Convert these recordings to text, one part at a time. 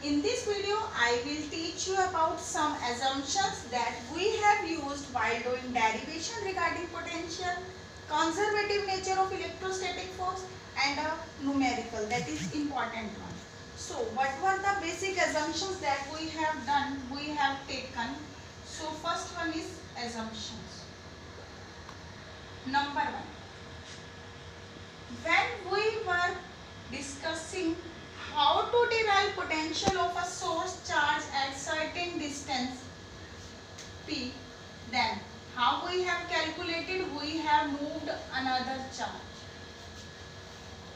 In this video, I will teach you about some assumptions that we have used while doing derivation regarding potential, conservative nature of electrostatic force and a numerical, that is important one. So what were the basic assumptions that we have done, we have taken? So first one is assumptions. Number one, when we were discussing how to derive potential of a source charge at certain distance P, then how we have calculated, we have moved another charge.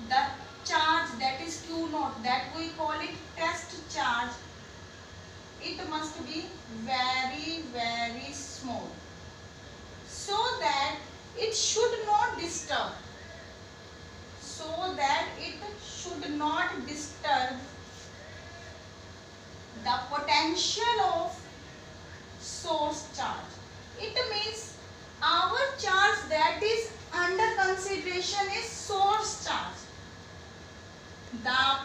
The charge that is Q naught, that we call it test charge, it must be very small so that it should not disturb. The potential of source charge. It means our charge that is under consideration is source charge. The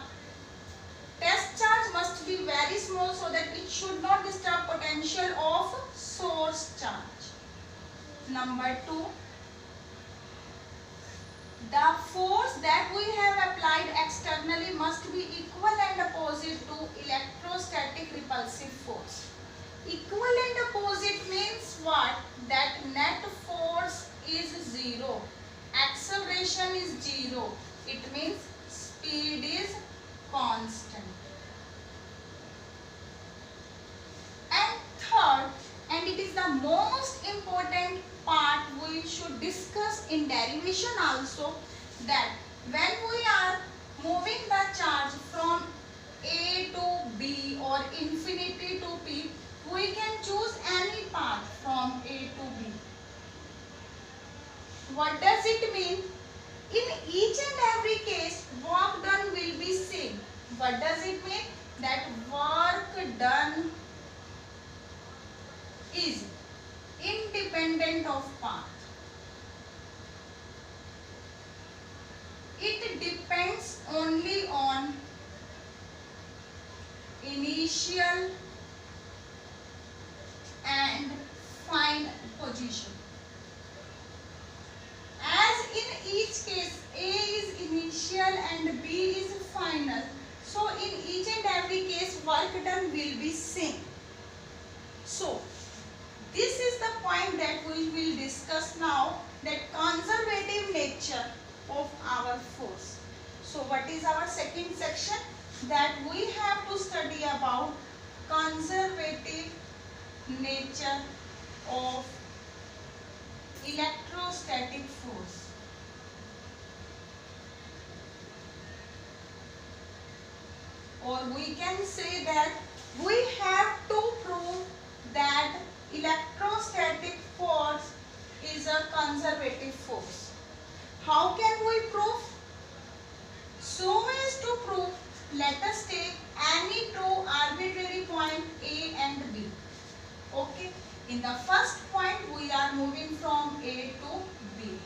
test charge must be very small so that it should not disturb potential of source charge. Number two, the force that we have applied externally must be equal and opposite to electrostatic repulsive force. Equal and opposite means what? That net force is 0, acceleration is 0. It means speed is constant. And third, and it is the most important part we should discuss in derivation also, that when we are moving the charge from A to B or infinity to P, we can choose any path from A to B. What does it mean? In each and every case, work done will be same. What does it mean? That work done is independent of path. It depends only on initial and final position. As in each case A is initial and B is final, so in each and every case work done will be same. So this is the point that we will discuss now, that conservative nature of our force. So what is our second section? That we have to study about conservative nature of electrostatic force. Or we can say that we have to prove that electrostatic force is a conservative force. How can we prove? So as to prove, let us take any two arbitrary point A and B. Okay. In the first point we are moving from A to B,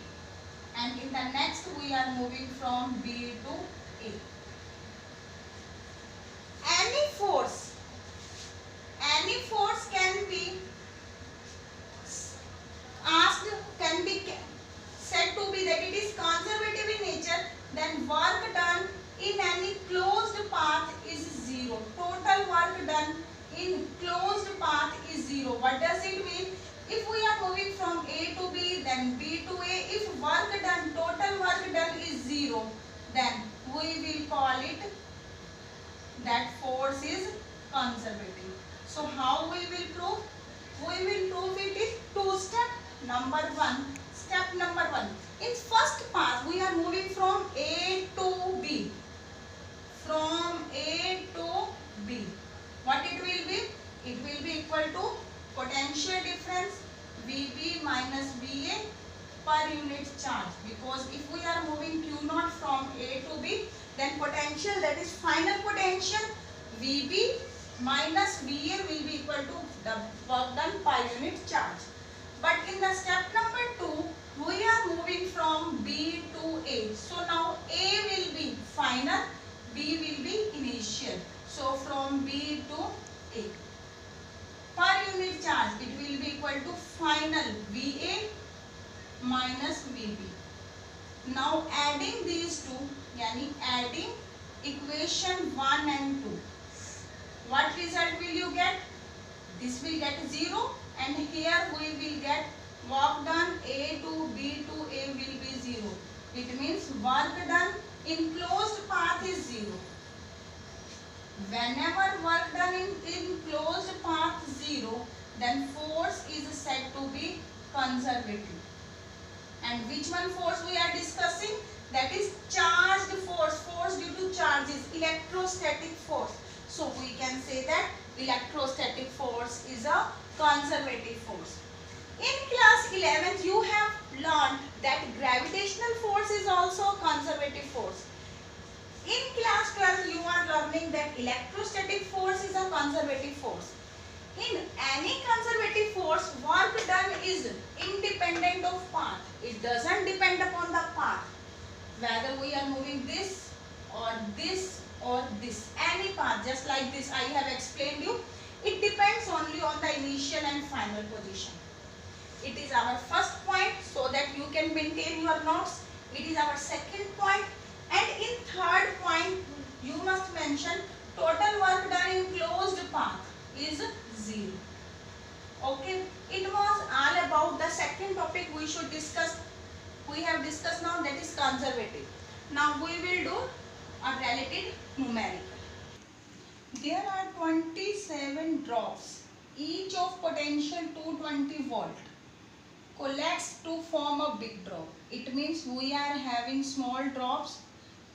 and in the next we are moving from B to A. Any force can be asked, can be said to be that it is conservative in nature, then work done in any closed path is 0. Total work done in closed path is 0. What does it mean? If we are moving from A to B, then B to A, if work done, total work done is 0, then we will call it that force is conservative. So how we will prove? We will prove it in two steps. Step number one. In first path we are moving from A to B. From A to B. What it will be? It will be equal to potential difference VB minus VA per unit charge. Because if we are moving Q naught from A to B, then potential, that is final potential, VB minus VA will be equal to the work done per unit charge. But in the step number 2, we are moving from B to A. So now A will be final, B will be initial. So from from B to A. Per unit charge, it will be equal to final VA minus VB. Now adding these two, yani adding equation 1 and 2. What result will you get? This will get 0 and here we will get work done A to B to A will be 0. It means work done in closed path is 0. Whenever work done in closed path 0, then force is said to be conservative. And which one force we are discussing? That is charged force, force due to charges, electrostatic force. So we can say that electrostatic force is a conservative force. In class 11th you have learned that gravitational force is also a conservative force. In class 12 you are learning that electrostatic force is a conservative force. In any conservative force, work done is independent of path. It doesn't depend upon the path. Whether we are moving this or this or this. Any path, just like this I have explained you. It depends only on the initial and final position. It is our first point so that you can maintain your notes. It is our second point. And in third point, you must mention total work done in closed path is 0. Okay, it was all about the second topic we should discuss. We have discussed now, that is conservative. Now we will do a relative numerical. There are 27 drops, each of potential 220 volt, collects to form a big drop. It means we are having small drops.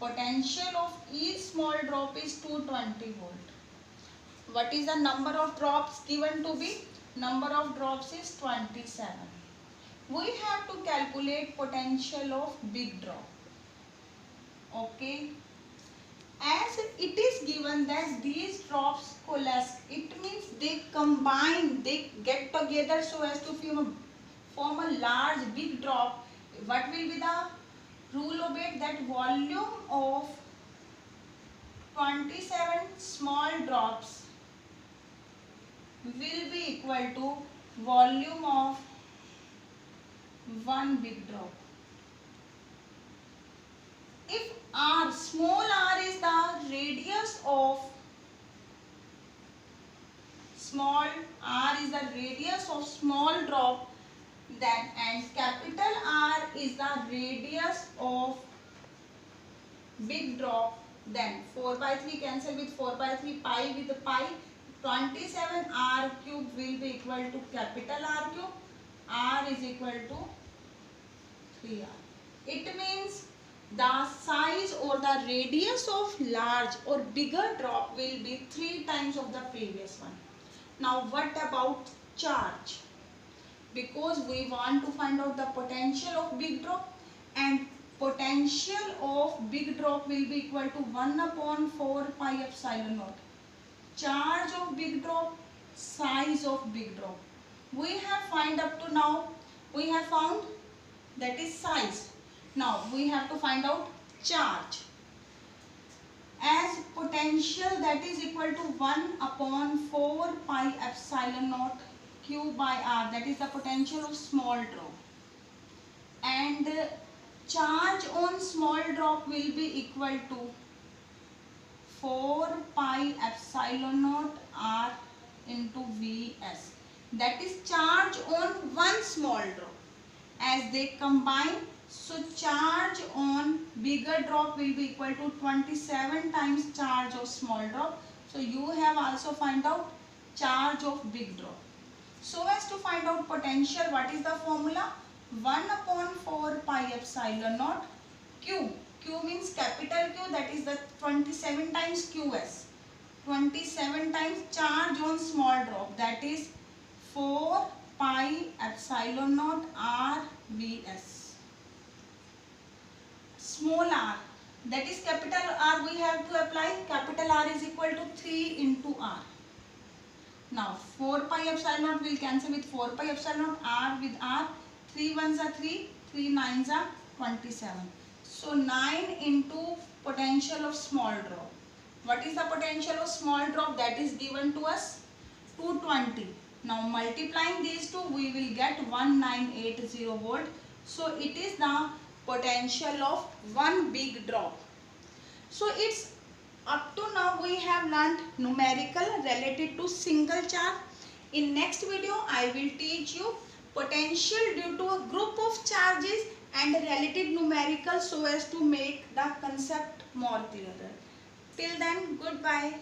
Potential of each small drop is 220 volt. What is the number of drops given to be? Number of drops is 27. We have to calculate potential of big drop. Okay. As it is given that these drops coalesce, it means they combine, they get together so as to form a large big drop. What will be the rule of it? That volume of 27 small drops will be equal to volume of one big drop. If r, small r is the radius of small drop, then and capital R is the radius of big drop, then 4 by 3 cancel with 4 by 3, pi with the pi, 27 r cube will be equal to capital R cube. R is equal to 3r. It means the size or the radius of large or bigger drop will be 3 times of the previous one. Now what about charge? Because we want to find out the potential of big drop, and potential of big drop will be equal to 1 upon 4 pi epsilon naught. Charge of big drop, size of big drop. We have found up to now, we have found that is size. Now we have to find out charge. As potential, that is equal to 1 upon 4 pi epsilon naught q by r, that is the potential of small drop. And charge on small drop will be equal to 4 pi epsilon naught r into Vs. That is charge on one small drop. As they combine, so charge on bigger drop will be equal to 27 times charge of small drop. So you have also find out charge of big drop. So as to find out potential, what is the formula? 1 upon 4 pi epsilon naught q. Q means capital Q, that is the 27 times Qs. 27 times charge on small drop, that is 4 pi epsilon naught r Vs. Small r, that is capital R we have to apply. Capital R is equal to 3 into r. Now 4 pi epsilon naught will cancel with 4 pi epsilon naught, r with r. 3 ones are 3, 3 nines are 27. So 9 into potential of small drop. What is the potential of small drop? That is given to us 220. Now multiplying these two, we will get 1980 volt. So it is the potential of one big drop. So it's up to now we have learned numerical related to single charge. In next video I will teach you potential due to a group of charges and related numerical so as to make the concept more clearer. Till then, goodbye.